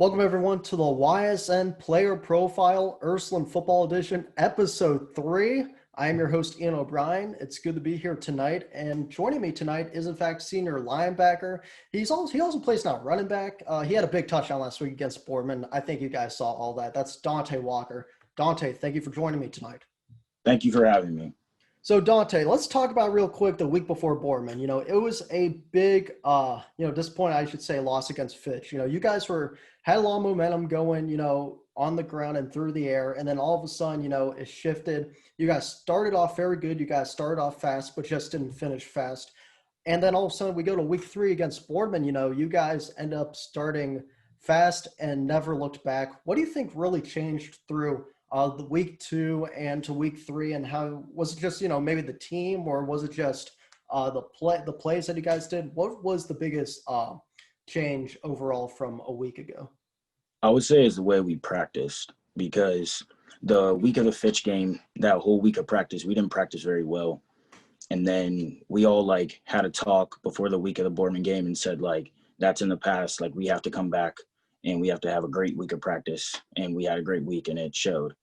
Welcome everyone to the YSN Player Profile Ursuline Football Edition, Episode 3. I am your host, Ian O'Brien. It's good to be here tonight, and joining me tonight is in fact senior linebacker. He also plays now running back. He had a big touchdown last week against Boardman. I think you guys saw all that. That's Dante Walker. Dante, thank you for joining me tonight. Thank you for having me. So Dante, let's talk about real quick the week before Boardman. It was a big, disappointing, I should say, loss against Fitch. You guys had a lot of momentum going, on the ground and through the air, and then all of a sudden, it shifted. You guys started off very good. You guys started off fast, but just didn't finish fast. And then all of a sudden, we go to week 3 against Boardman. You guys end up starting fast and never looked back. What do you think really changed through the week 2 and to week 3, and how was it just maybe the team, or was it just the plays that you guys did? What was the biggest change overall from a week ago? I would say it's the way we practiced, because the week of the Fitch game, that whole week of practice, we didn't practice very well. And then we all had a talk before the week of the Boardman game and said that's in the past. We have to come back and we have to have a great week of practice. And we had a great week and it showed.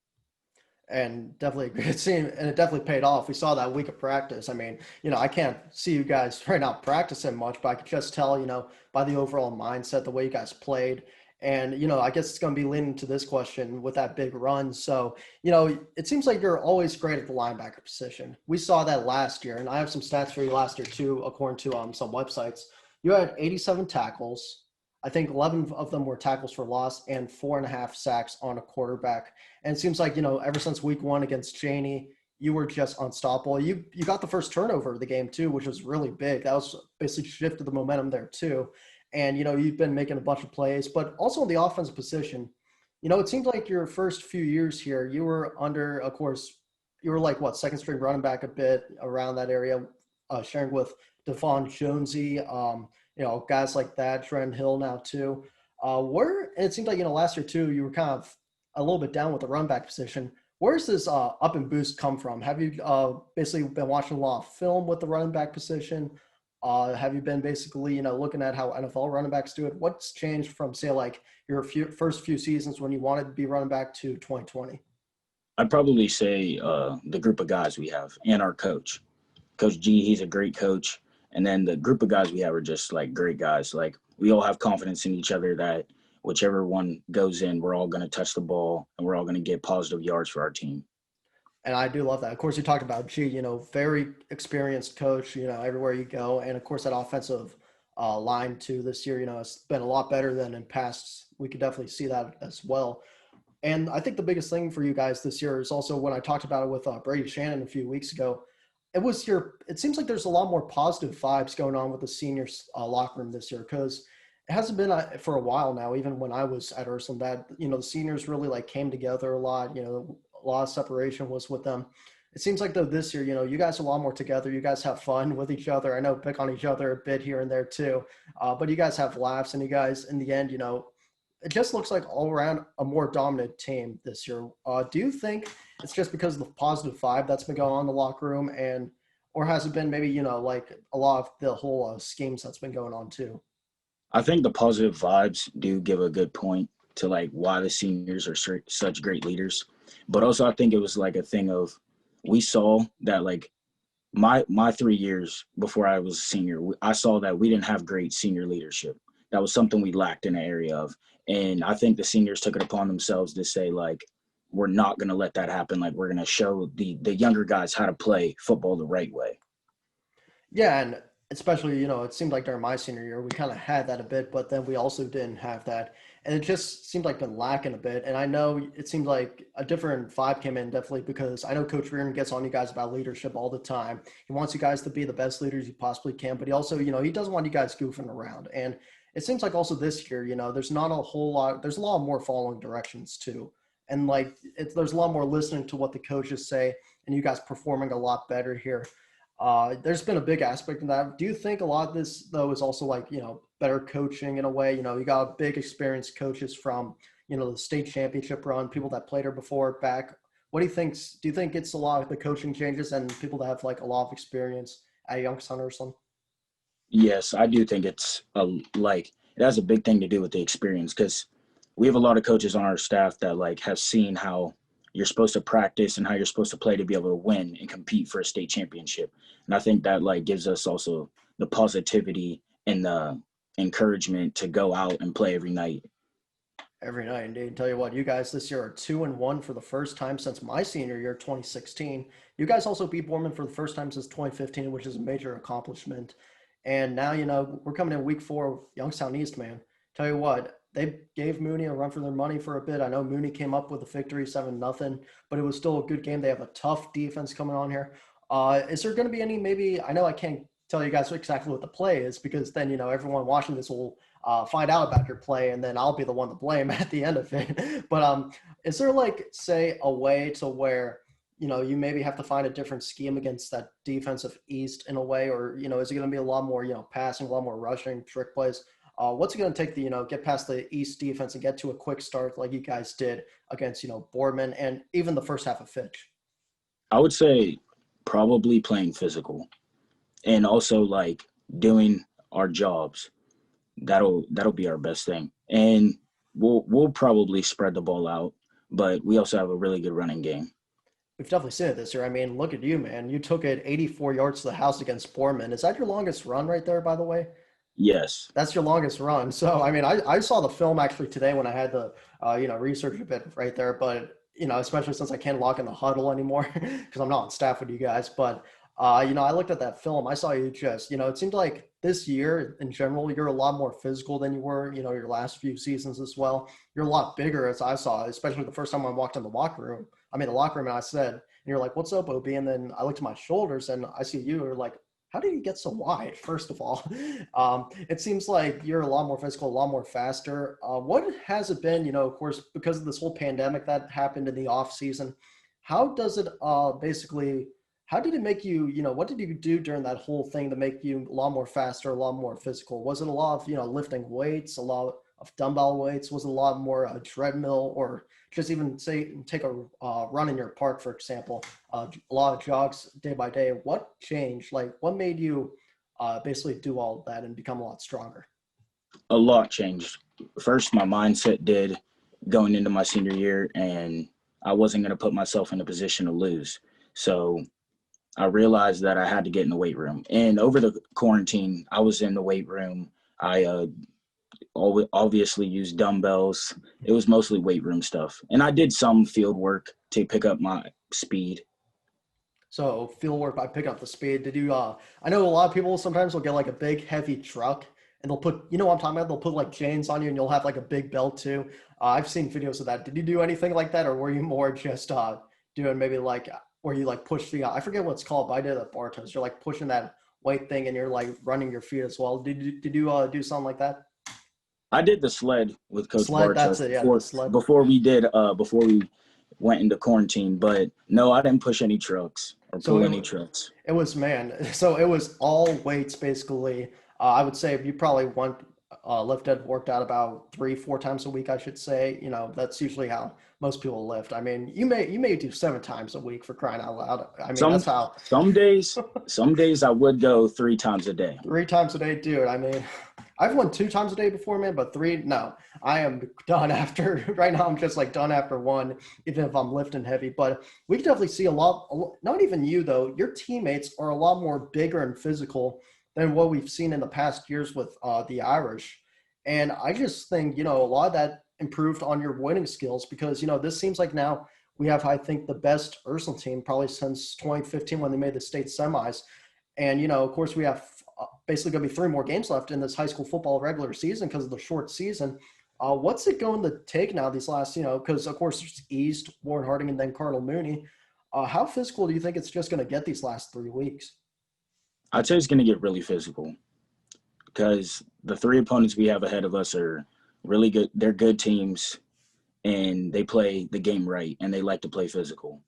And definitely, it definitely paid off. We saw that week of practice. I mean, I can't see you guys right now practicing much, but I could just tell, by the overall mindset, the way you guys played. And, I guess it's going to be leading to this question with that big run. So, it seems like you're always great at the linebacker position. We saw that last year, and I have some stats for you last year too, according to some websites. You had 87 tackles. I think 11 of them were tackles for loss and 4.5 sacks on a quarterback. And it seems like, ever since week 1 against Cheney, you were just unstoppable. You got the first turnover of the game too, which was really big. That was basically shifted the momentum there too. And, you've been making a bunch of plays, but also in the offensive position, it seemed like your first few years here, you were under, of course, you were second string running back a bit around that area, sharing with Davion Jones, guys like that, Trenton Hill now too. And it seemed like, last year too, you were kind of a little bit down with the run back position. Where's this up and boost come from? Have you basically been watching a lot of film with the running back position? Have you been basically, looking at how NFL running backs do it? What's changed from, say, your first few seasons when you wanted to be running back to 2020? I'd probably say the group of guys we have and our coach. Coach G, he's a great coach. And then the group of guys we have are just great guys. We all have confidence in each other that whichever one goes in, we're all going to touch the ball and we're all going to get positive yards for our team. And I do love that. Of course, you talked about G, very experienced coach, everywhere you go. And of course, that offensive line too this year, it's been a lot better than in past. We could definitely see that as well. And I think the biggest thing for you guys this year is also when I talked about it with Brady Shannon a few weeks ago, it seems like there's a lot more positive vibes going on with the seniors locker room this year, because it hasn't been for a while now, even when I was at Ursuline, that, the seniors really came together a lot, a lot of separation was with them. It seems like though this year, you guys are a lot more together. You guys have fun with each other. I know pick on each other a bit here and there too, but you guys have laughs, and you guys in the end, it just looks like all around a more dominant team this year. Do you think it's just because of the positive vibe that's been going on in the locker room, or has it been maybe, a lot of the whole schemes that's been going on too? I think the positive vibes do give a good point to why the seniors are such great leaders. But also I think it was a thing of, we saw that my 3 years before I was a senior, I saw that we didn't have great senior leadership. That was something we lacked in the area of. And I think the seniors took it upon themselves to say, we're not going to let that happen. We're going to show the younger guys how to play football the right way. Yeah, and especially, it seemed like during my senior year, we kind of had that a bit, but then we also didn't have that. And it just seemed like been lacking a bit. And I know it seemed like a different vibe came in, definitely, because I know Coach Reardon gets on you guys about leadership all the time. He wants you guys to be the best leaders you possibly can, but he also, he doesn't want you guys goofing around. And it seems like also this year, there's not a whole lot, there's a lot more following directions too. And there's a lot more listening to what the coaches say, and you guys performing a lot better here. There's been a big aspect of that. Do you think a lot of this, though, is also better coaching in a way? You got big experienced coaches from, the state championship run, people that played her before back. What do you think? Do you think it's a lot of the coaching changes and people that have a lot of experience at Youngstown or something? Yes, I do think it's it has a big thing to do with the experience, because we have a lot of coaches on our staff that like have seen how you're supposed to practice and how you're supposed to play to be able to win and compete for a state championship. And I think that like gives us also the positivity and the encouragement to go out and play every night. Every night, indeed. Tell you what, you guys this year are 2-1 for the first time since my senior year, 2016. You guys also beat Boardman for the first time since 2015, which is a major accomplishment. And now, we're coming in week 4 of Youngstown East, man. Tell you what, they gave Mooney a run for their money for a bit. I know Mooney came up with a victory, 7-0, but it was still a good game. They have a tough defense coming on here. Is there going to be any, maybe, I know I can't tell you guys exactly what the play is because then, everyone watching this will find out about your play, and then I'll be the one to blame at the end of it. But is there like, say, a way to where, you maybe have to find a different scheme against that defensive East in a way, or, is it going to be a lot more, passing, a lot more rushing, trick plays? What's it going to take to, get past the East defense and get to a quick start like you guys did against, Boardman and even the first half of Fitch? I would say probably playing physical and also like doing our jobs. That'll be our best thing. And we'll probably spread the ball out, but we also have a really good running game. We've definitely seen it this year. I mean, look at you, man. You took it 84 yards to the house against Boardman. Is that your longest run right there, by the way? Yes. That's your longest run. So, I mean, I saw the film actually today when I had to, research a bit right there. But, especially since I can't lock in the huddle anymore because I'm not on staff with you guys. But, I looked at that film. I saw you just, it seemed like this year in general, you're a lot more physical than you were, your last few seasons as well. You're a lot bigger as I saw, especially the first time I walked in the locker room. And I said, and you're like, "What's up, Obi?" And then I looked at my shoulders and I see you. You're like, how did you get so wide? First of all, it seems like you're a lot more physical, a lot more faster. What has it been, of course, because of this whole pandemic that happened in the off season? How does it basically, how did it make you, what did you do during that whole thing to make you a lot more faster, a lot more physical? Was it a lot of, lifting weights, a lot of dumbbell weights? Was it a lot more treadmill, or just even say take a run in your park, for example, a lot of jogs day by day? What changed? Like, what made you basically do all of that and become a lot stronger? A lot changed. First, my mindset did going into my senior year, and I wasn't going to put myself in a position to lose. So I realized that I had to get in the weight room. And over the quarantine, I was in the weight room. I obviously used dumbbells. It was mostly weight room stuff. And I did some field work to pick up my speed. So field work by picking up the speed. Did you? I know a lot of people sometimes will get like a big heavy truck and they'll put, what I'm talking about. They'll put like chains on you and you'll have like a big belt too. I've seen videos of that. Did you do anything like that, or were you more just doing maybe like where you like push the? I forget what it's called, but I did it at Bartos. You're like pushing that weight thing and you're like running your feet as well. Did you do something like that? I did the sled with Coach Sled. That's Bartos it. Yeah, the sled. before we went into quarantine. But no, I didn't push any trucks or So pull any trucks. it was, man. So it was all weights basically. I would say you probably went lifted, worked out about 3, 4 times a week, I should say. That's usually how most people lift. I mean, you may do 7 times a week, for crying out loud. I mean, Some that's how. some days I would go 3 times a day. 3 times a day, dude. I mean, I've won 2 times a day before, man, but three, no. I am done after. Right now, I'm just like done after one, even if I'm lifting heavy. But we can definitely see a lot. Not even you though. Your teammates are a lot more bigger and physical than what we've seen in the past years with the Irish. And I just think, a lot of that improved on your winning skills because, this seems like now we have, I think, the best Ursuline team probably since 2015 when they made the state semis. And, of course, we have basically going to be 3 more games left in this high school football regular season because of the short season. What's it going to take now these last, because, of course, there's East, Warren Harding, and then Cardinal Mooney. How physical do you think it's just going to get these last 3 weeks? I'd say it's going to get really physical because the 3 opponents we have ahead of us are really good. They're good teams, and they play the game right, and they like to play physical.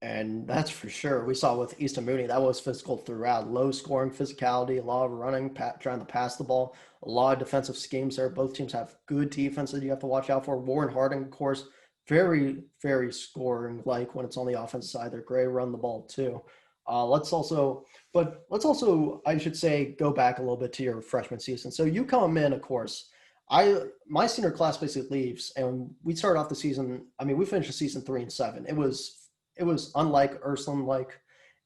And that's for sure. We saw with East and Mooney, that was physical throughout. Low scoring physicality, a lot of running, trying to pass the ball, a lot of defensive schemes there. Both teams have good defense that you have to watch out for. Warren Harding, of course, very, very scoring, like when it's on the offensive side. They're great run the ball too. Let's also, I should say, go back a little bit to your freshman season. So you come in, of course. my senior class basically leaves, and we started off the season. I mean, we finished the season 3-7. It was unlike Ursuline like,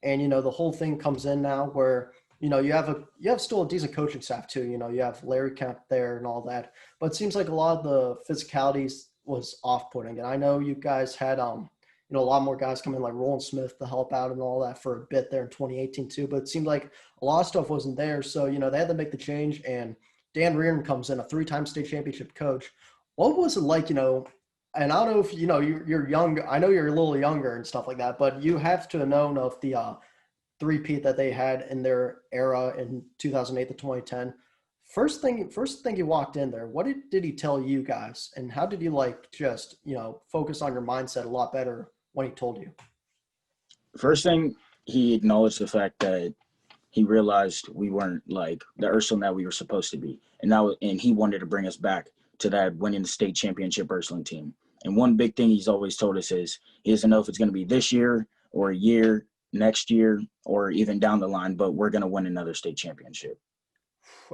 and the whole thing comes in now where you have still a decent coaching staff too. You have Larry Kemp there and all that, but it seems like a lot of the physicalities was off-putting. And I know you guys had a lot more guys come in like Roland Smith to help out and all that for a bit there in 2018 too. But it seemed like a lot of stuff wasn't there, so they had to make the change. And Dan Reardon comes in, a three-time state championship coach. What was it like, and I don't know if, you're young. I know you're a little younger and stuff like that, but you have to have known of the three-peat that they had in their era in 2008 to 2010. First thing you walked in there, what did he tell you guys? And how did you just, focus on your mindset a lot better when he told you? First thing, he acknowledged the fact that he realized we weren't like the Ursuline that we were supposed to be. And he wanted to bring us back to that winning the state championship Ursuline team. And one big thing he's always told us is he doesn't know if it's going to be this year or a year, next year, or even down the line, but we're going to win another state championship.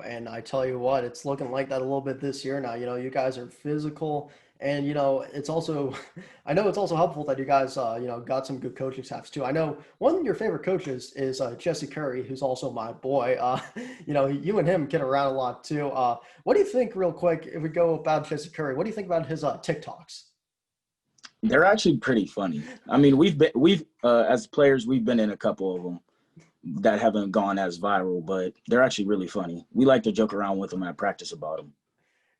And I tell you what, it's looking like that a little bit this year now. You guys are physical, and it's also, I know it's also helpful that you guys, got some good coaching staffs too. I know one of your favorite coaches is Jesse Curry, who's also my boy. You and him get around a lot too. What do you think, real quick, if we go about Jesse Curry? What do you think about his TikToks? They're actually pretty funny. I mean, we've as players, we've been in a couple of them that haven't gone as viral, but they're actually really funny. We like to joke around with them at practice about them.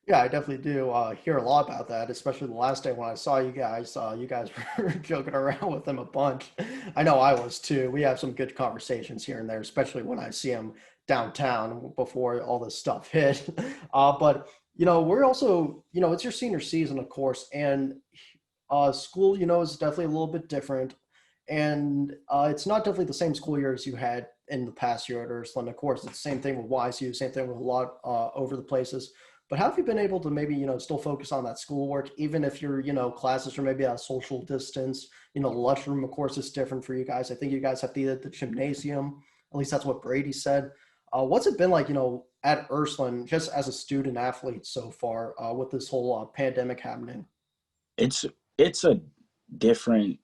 Yeah, I definitely do hear a lot about that, especially the last day when I saw you guys. You guys were joking around with him a bunch. I know I was too. We have some good conversations here and there, especially when I see him downtown before all this stuff hit. But we're also, it's your senior season, of course, and school, is definitely a little bit different. And it's not definitely the same school year as you had in the past year at Ursuline. Of course, it's the same thing with YSU, same thing with a lot over the places. But how have you been able to maybe, still focus on that schoolwork, even if your, classes are maybe at a social distance? The lunchroom, of course, is different for you guys. I think you guys have to eat at the gymnasium. At least that's what Brady said. What's it been like, at Ursuline, just as a student athlete so far with this whole pandemic happening? It's a different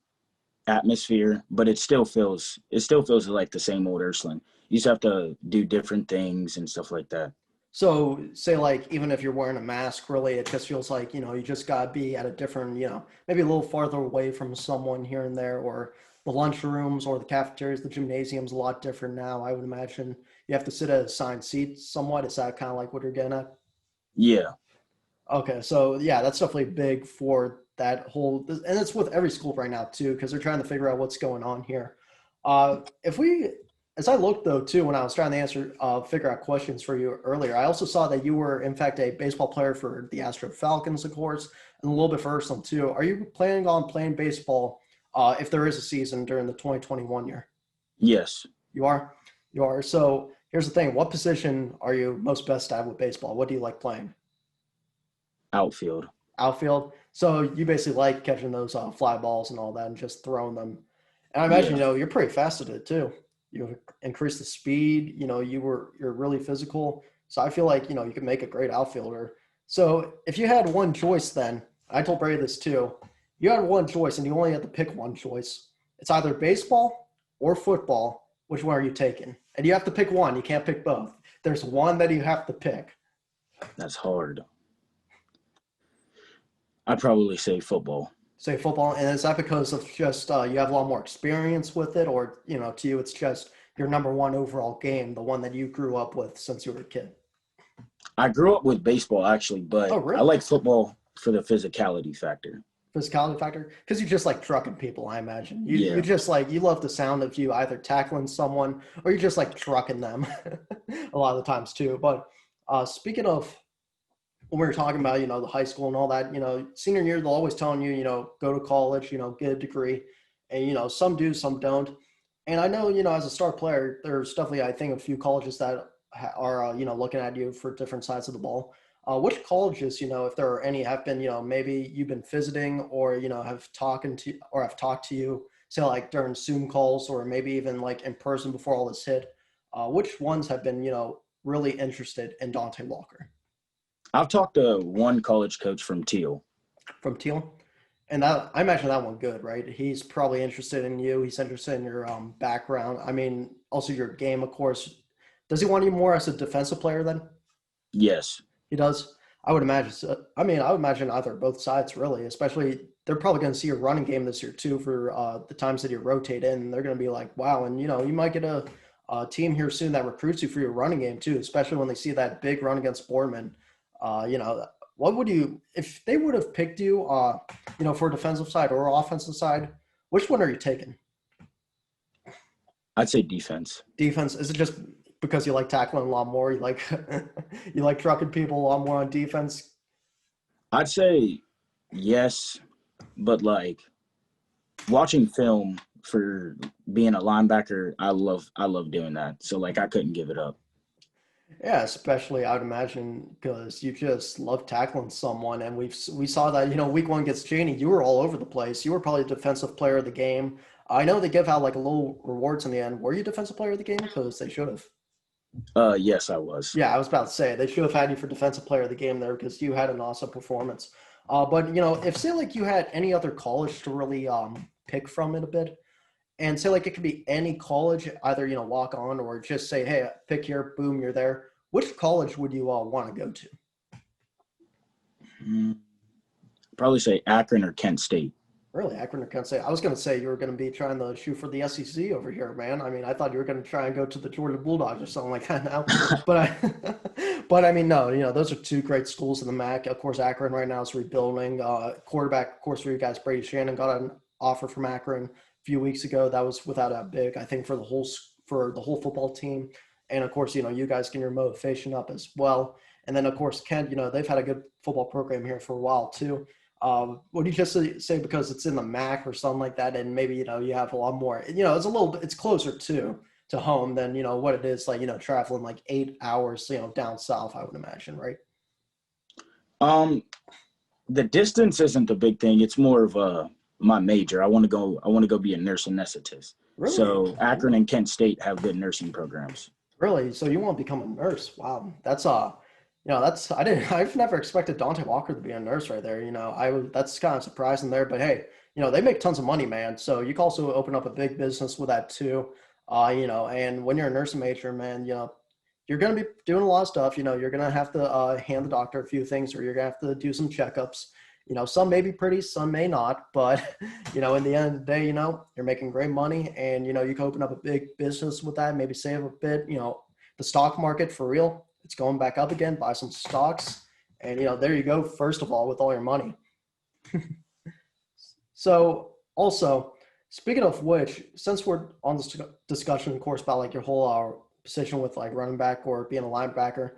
atmosphere, but it still feels like the same old Ursuline. You just have to do different things and stuff like that. So say even if you're wearing a mask, really, it just feels like, you just gotta be at a different, maybe a little farther away from someone here and there, or the lunchrooms or the cafeterias, the gymnasium's a lot different now. I would imagine you have to sit at assigned seats somewhat. Is that kind of like what you're getting at? Yeah. Okay, so yeah, that's definitely big for that whole, and it's with every school right now too, because they're trying to figure out what's going on here. As I looked though too, when I was trying to figure out questions for you earlier, I also saw that you were in fact a baseball player for the Astro Falcons, of course, and a little bit for Ursuline too. Are you planning on playing baseball if there is a season during the 2021 year? Yes. You are? You are. So here's the thing. What position are you most best at with baseball? What do you like playing? Outfield. Outfield. So you basically like catching those fly balls and all that and just throwing them. And I imagine, Yeah. you're pretty fast at it too. You increase the speed, you're really physical. So I feel like, you could make a great outfielder. So if you had one choice then, I told Brady this too, you had one choice and you only had to pick one choice. It's either baseball or football. Which one are you taking? And you have to pick one. You can't pick both. There's one that you have to pick. That's hard. I'd probably say football. Say football, and is that because of just you have a lot more experience with it, or to you it's just your number one overall game, the one that you grew up with since you were a kid? I grew up with baseball actually, but Oh, I really? like football for the physicality factor. Physicality factor? Because you just like trucking people, I imagine. You Yeah. just you love the sound of you either tackling someone or you just like trucking them a lot of the times too. But speaking of when we were talking about, the high school and all that, senior year, they'll always telling you, go to college, get a degree. And, some do, some don't. And I know, as a star player, there's definitely, I think, a few colleges that are, looking at you for different sides of the ball. Which colleges, if there are any, have been, maybe you've been visiting or, have talked to you, say like during Zoom calls or maybe even like in person before all this hit. Which ones have been, really interested in Dante Walker? I've talked to one college coach from Teal. from Teal. And that I imagine that one good, right? He's probably interested in you. He's interested in your background. I mean, also your game, of course. Does he want you more as a defensive player then? Yes. He does. I would imagine. So. I mean, I would imagine either both sides really. Especially they're probably going to see your running game this year too for the times that you rotate in. They're going to be like, wow, and you might get a team here soon that recruits you for your running game too. Especially when they see that big run against Boardman. What would you if they would have picked you? For defensive side or offensive side, which one are you taking? I'd say defense. Defense. Is it just because you like tackling a lot more? You like you like trucking people a lot more on defense? I'd say yes, but like watching film for being a linebacker, I love doing that. So like I couldn't give it up. Yeah, especially I would imagine because you just love tackling someone, and we saw that week one against Cheney, you were all over the place. You were probably defensive player of the game. I know they give out like a little rewards in the end. Were you defensive player of the game? Because they should have. Yes, I was. Yeah, I was about to say they should have had you for defensive player of the game there because you had an awesome performance. But if say like you had any other college to really pick from it a bit, and say like it could be any college, either walk on or just say, hey, pick here, boom, you're there. Which college would you want to go to? Mm, Probably say Akron or Kent State. Really, Akron or Kent State? I was going to say you were going to be trying to shoot for the SEC over here, man. I mean, I thought you were going to try and go to the Georgia Bulldogs or something like that now. But I mean, no, those are two great schools in the MAC. Of course, Akron right now is rebuilding. Quarterback, of course, for you guys, Brady Shannon got an offer from Akron a few weeks ago. That was without a big, I think, for the whole football team. And of course, you guys get your motivation up as well. And then of course, Kent, they've had a good football program here for a while too. Would you just say because it's in the MAC or something like that, and maybe you have a lot more, it's a little bit, it's closer to home than what it is like traveling like 8 hours down south, I would imagine, right? Um, the distance isn't the big thing. It's more of my major. I want to go be a nurse anesthetist. Really? So Akron and Kent State have good nursing programs. Really? So you want to become a nurse? Wow, that's I've never expected Dante Walker to be a nurse right there. That's kind of surprising there, but hey, they make tons of money, man. So you can also open up a big business with that too. And when you're a nursing major, man, you're going to be doing a lot of stuff. You're going to have to hand the doctor a few things, or you're going to have to do some checkups. Some may be pretty, some may not, but in the end of the day, you're making great money, and you can open up a big business with that, maybe save a bit. The stock market for real, it's going back up again, buy some stocks, and there you go, first of all, with all your money. So also, speaking of which, since we're on this discussion, of course, about like your whole position with like running back or being a linebacker,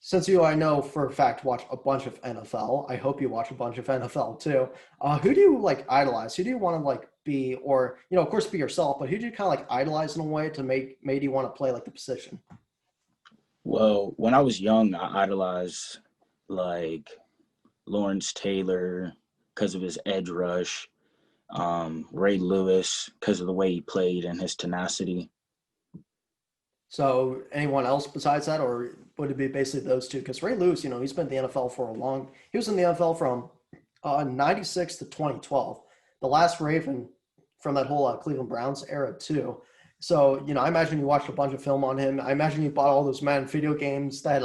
since I know for a fact, watch a bunch of NFL, I hope you watch a bunch of NFL too. Who do you like idolize? Who do you want to like be, or, of course, be yourself, but who do you kind of like idolize in a way to made you want to play like the position? Well, when I was young, I idolized like Lawrence Taylor because of his edge rush, Ray Lewis because of the way he played and his tenacity. So anyone else besides that, or would it be basically those two? Because Ray Lewis, he's been in the NFL for he was in the NFL from 96 to 2012, the last Raven from that whole Cleveland Browns era too. So, I imagine you watched a bunch of film on him. I imagine you bought all those Madden video games that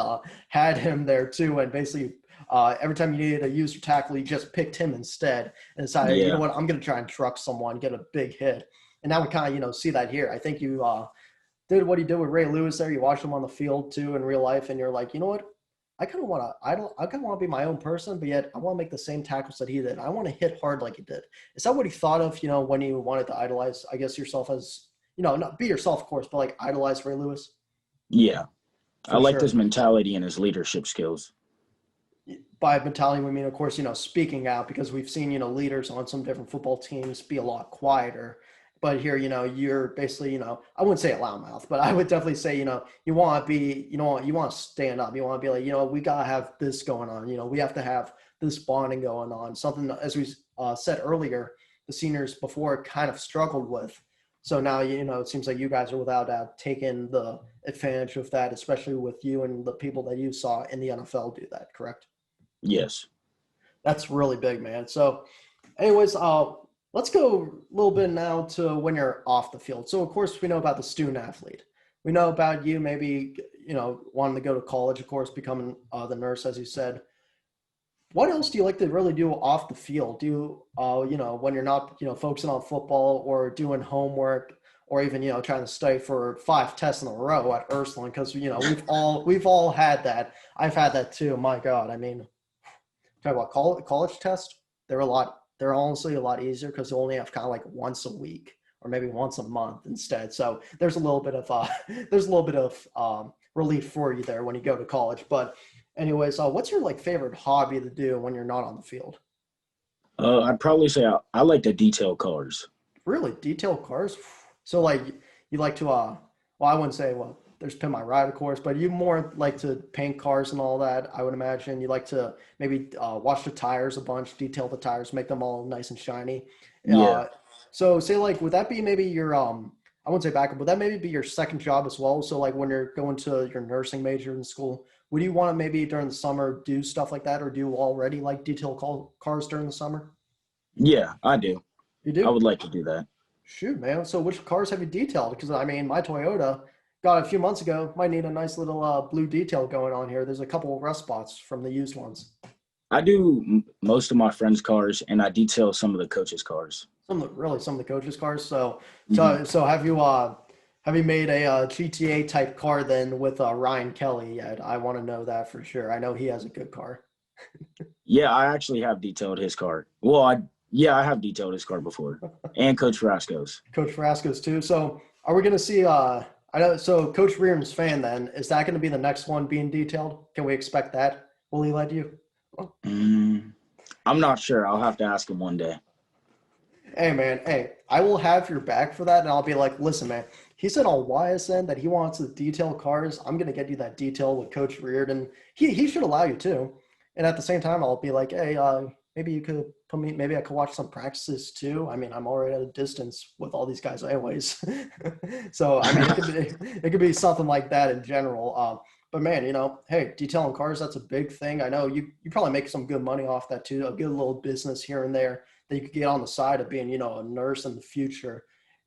had him there too. And basically every time you needed to use your tackle, you just picked him instead and decided, you know Yeah. what, I'm going to try and truck someone, get a big hit. And now we kind of, see that here. I think you did what he did with Ray Lewis there. You watched him on the field too in real life, and you're like, you know what? I kind of want to. I kind of want to be my own person, but yet I want to make the same tackles that he did. I want to hit hard like he did. Is that what he thought of? When you wanted to idolize, I guess yourself as not be yourself, of course, but like idolize Ray Lewis Yeah. I for liked sure. his mentality and his leadership skills. By mentality, we mean, of course, speaking out, because we've seen, leaders on some different football teams be a lot quieter. But here, you're basically, I wouldn't say a loudmouth, but I would definitely say, you want to be, you want to stand up. You want to be like, we got to have this going on. We have to have this bonding going on. Something, as we said earlier, the seniors before kind of struggled with. So now, it seems like you guys are without doubt taking the advantage of that, especially with you and the people that you saw in the NFL do that, correct? Yes. That's really big, man. So, anyways, let's go a little bit now to when you're off the field. So, of course, we know about the student athlete. We know about you maybe, wanting to go to college, of course, becoming the nurse, as you said. What else do you like to really do off the field? Do you, when you're not, focusing on football or doing homework or even, trying to study for 5 tests in a row at Ursuline? Because, we've all had that. I've had that too. My God. I mean, talk about college tests. They're honestly a lot easier because they only have kind of like once a week or maybe once a month instead. So there's a little bit of relief for you there when you go to college. But anyways, what's your like favorite hobby to do when you're not on the field? I'd probably say I like to detail cars. Really, detailed cars. So like you like to well, I wouldn't say, well, there's Pin My Ride, of course, but you more like to paint cars and all that. I would imagine you like to maybe wash the tires a bunch, detail the tires, make them all nice and shiny. Yeah. Uh, so say like, would that be maybe your I wouldn't say backup, would that maybe be your second job as well? So like when you're going to your nursing major in school, would you want to maybe during the summer do stuff like that, or do you already like detail cars during the summer? Yeah, I do. You I do? would like to do that. Shoot, man. So which cars have you detailed? Because I mean, my Toyota got a few months ago. Might need a nice little blue detail going on here. There's a couple of rust spots from the used ones. I do most of my friends' cars, and I detail some of the coaches' cars. Some of the coaches' cars. So Hmm. have you made a GTA type car then with Ryan Kelly yet? I want to know that for sure. I know he has a good car. Yeah, I actually have detailed his car. Well, I have detailed his car before, and Coach Frasco's. Coach Frasco's too. So are we going to see? I know. So Coach Reardon's fan then is that going to be the next one being detailed? Can we expect that? Will he let you? Mm, I'm not sure. I'll have to ask him one day. Hey man, hey, I will have your back for that, and I'll be like, listen, man. He said on YSN that he wants to detail cars. I'm gonna get you that detail with Coach Reardon. He should allow you to. And at the same time, I'll be like, hey, maybe you could put me. Maybe I could watch some practices too. I mean, I'm already at a distance with all these guys, anyways. So I mean, it could be something like that in general. But man, hey, detailing cars, that's a big thing. I know you probably make some good money off that too. A good little business here and there that you could get on the side of being, a nurse in the future.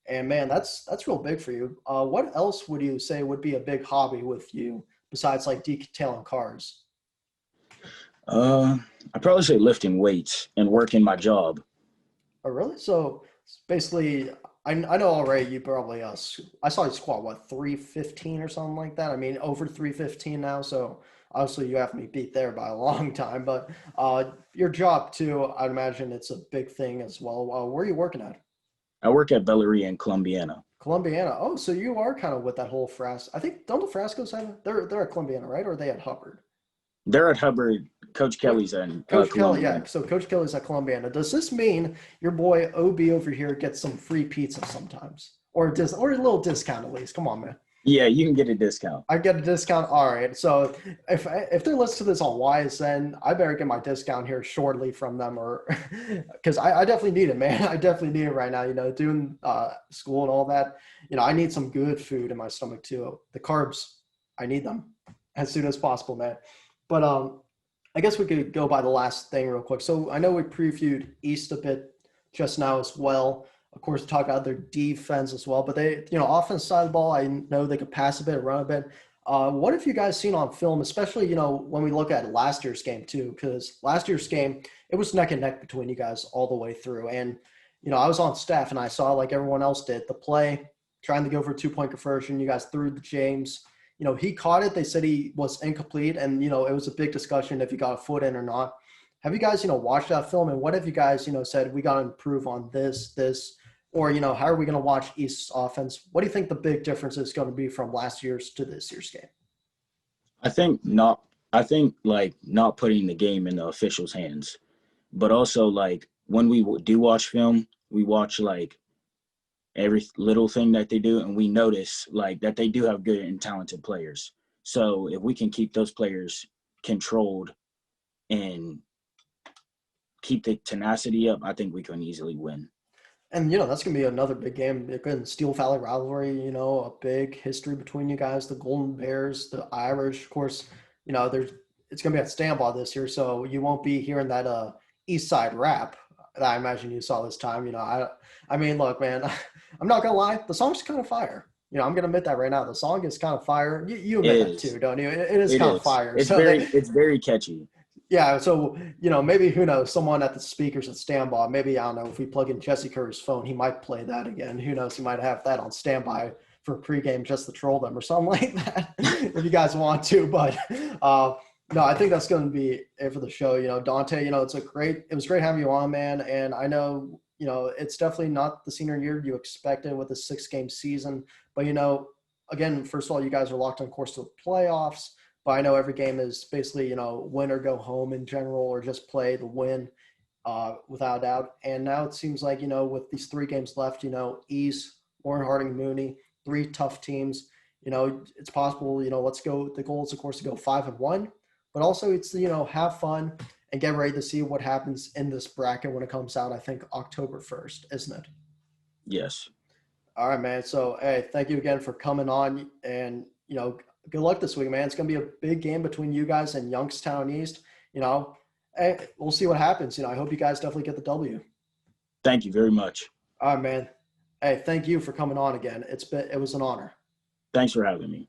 And man, that's real big for you. What else would you say would be a big hobby with you besides like detailing cars? Uh, I'd probably say lifting weights and working my job. Oh, really? So basically, I know already you probably I saw you squat what 315 or something like that. I mean over 315 now. So obviously you have me beat there by a long time. But your job too, I'd imagine it's a big thing as well. Where are you working at? I work at Belleria in Columbiana. Columbiana. Oh, so you are kind of with that whole I think don't the Frascos have they're at Columbiana, right? Or are they at Hubbard? They're at Hubbard. Coach Kelly's in Coach Kelly, yeah. Columbiana. So Coach Kelly's at Columbiana. Does this mean your boy OB over here gets some free pizza sometimes, or a little discount at least? Come on, man. Yeah, you can get a discount. I get a discount. All right. So if they're listening to this on YSN, I better get my discount here shortly from them, or because I definitely need it, man. I definitely need it right now. Doing school and all that. I need some good food in my stomach too. The carbs, I need them as soon as possible, man. But I guess we could go by the last thing real quick. So I know we previewed East a bit just now as well. Of course, talk about their defense as well. But they, offense side of the ball, I know they could pass a bit, run a bit. What have you guys seen on film, especially, when we look at last year's game too? Because last year's game, it was neck and neck between you guys all the way through. And, I was on staff and I saw, like everyone else did, the play, trying to go for a 2-point conversion. You guys threw the James. He caught it. They said he was incomplete, and it was a big discussion if he got a foot in or not. Have you guys, watched that film, and what have you guys, said we got to improve on this, or how are we going to watch East's offense? What do you think the big difference is going to be from last year's to this year's game? I think not. I think like not putting the game in the officials' hands, but also like when we do watch film, we watch like every little thing that they do, and we notice like that they do have good and talented players. So if we can keep those players controlled and keep the tenacity up, I think we can easily win. And that's gonna be another big game. Again, Steel Valley rivalry. A big history between you guys. The Golden Bears, the Irish, of course. There's it's gonna be at Stambaugh this year, so you won't be hearing that East Side rap that I imagine you saw this time. I mean, look, man, I'm not gonna lie. The song's kind of fire. I'm gonna admit that right now. The song is kind of fire. You It admit that is. too, don't you? It is It kind of is. fire. So It's very catchy. yeah, so maybe who knows? Someone at the speakers at standby. Maybe I don't know if we plug in Jesse Curry's phone, he might play that again. Who knows? He might have that on standby for pregame just to troll them or something like that. If you guys want to, but no, I think that's going to be it for the show. Dante, it was great having you on, man. And I know it's definitely not the senior year you expected with a 6-game season, but again, first of all, you guys are locked on course to the playoffs. But I know every game is basically, win or go home in general, or just play to win without a doubt. And now it seems like, with these 3 games left, East, Warren Harding, Mooney, 3 tough teams. It's possible, let's go. The goal is, of course, to go 5-1, but also it's, have fun and get ready to see what happens in this bracket when it comes out, I think, October 1st, isn't it? Yes. All right, man. So, hey, thank you again for coming on, and good luck this week, man. It's gonna be a big game between you guys and Youngstown East. Hey, we'll see what happens. I hope you guys definitely get the W. Thank you very much. All right, man. Hey, thank you for coming on again. It was an honor. Thanks for having me.